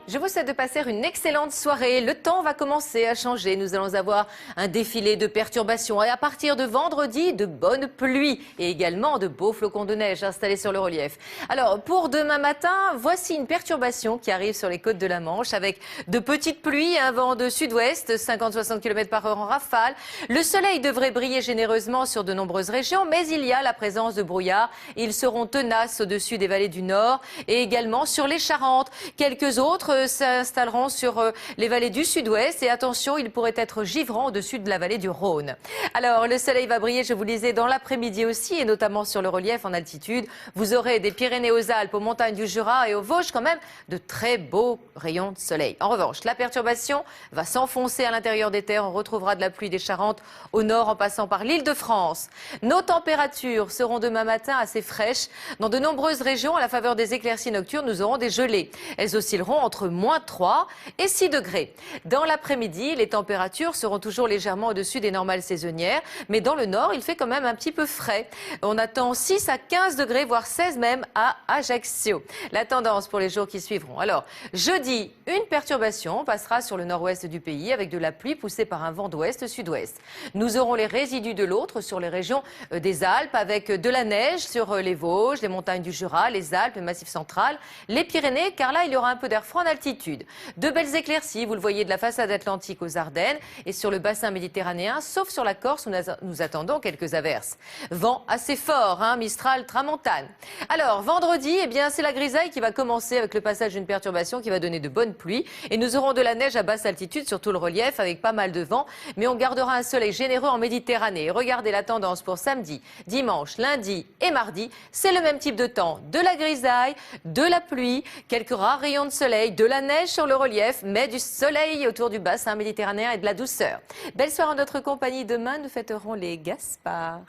Je vous souhaite de passer une excellente soirée. Le temps va commencer à changer. Nous allons avoir un défilé de perturbations et à partir de vendredi, de bonnes pluies et également de beaux flocons de neige installés sur le relief. Alors, pour demain matin, voici une perturbation qui arrive sur les côtes de la Manche avec de petites pluies, un vent de sud-ouest, 50-60 km/h en rafale. Le soleil devrait briller généreusement sur de nombreuses régions, mais il y a la présence de brouillards. Ils seront tenaces au-dessus des vallées du Nord et également sur les Charentes. Quelques autres s'installeront sur les vallées du sud-ouest et attention, il pourrait être givrant au-dessus de la vallée du Rhône. Alors, le soleil va briller, je vous le disais, dans l'après-midi aussi et notamment sur le relief en altitude. Vous aurez des Pyrénées aux Alpes, aux montagnes du Jura et aux Vosges quand même de très beaux rayons de soleil. En revanche, la perturbation va s'enfoncer à l'intérieur des terres. On retrouvera de la pluie des Charentes au nord en passant par l'Île-de-France. Nos températures seront demain matin assez fraîches. Dans de nombreuses régions, à la faveur des éclaircies nocturnes, nous aurons des gelées. Elles oscilleront entre -3 et 6 degrés. Dans l'après-midi, les températures seront toujours légèrement au-dessus des normales saisonnières, mais dans le nord, il fait quand même un petit peu frais. On attend 6 à 15 degrés, voire 16 même à Ajaccio. La tendance pour les jours qui suivront. Alors, jeudi, une perturbation passera sur le nord-ouest du pays avec de la pluie poussée par un vent d'ouest-sud-ouest. Nous aurons les résidus de l'autre sur les régions des Alpes avec de la neige sur les Vosges, les montagnes du Jura, les Alpes, le Massif central, les Pyrénées, car là, il y aura un peu d'air froid en altitude. De belles éclaircies, vous le voyez, de la façade atlantique aux Ardennes et sur le bassin méditerranéen, sauf sur la Corse où nous attendons quelques averses. Vent assez fort, Mistral, tramontane. Alors, vendredi, c'est la grisaille qui va commencer avec le passage d'une perturbation qui va donner de bonnes pluies et nous aurons de la neige à basse altitude sur tout le relief avec pas mal de vent, mais on gardera un soleil généreux en Méditerranée. Regardez la tendance pour samedi, dimanche, lundi et mardi. C'est le même type de temps, de la grisaille, de la pluie, quelques rares rayons de soleil, de la neige sur le relief, mais du soleil autour du bassin méditerranéen et de la douceur. Belle soirée en notre compagnie. Demain, nous fêterons les Gaspards.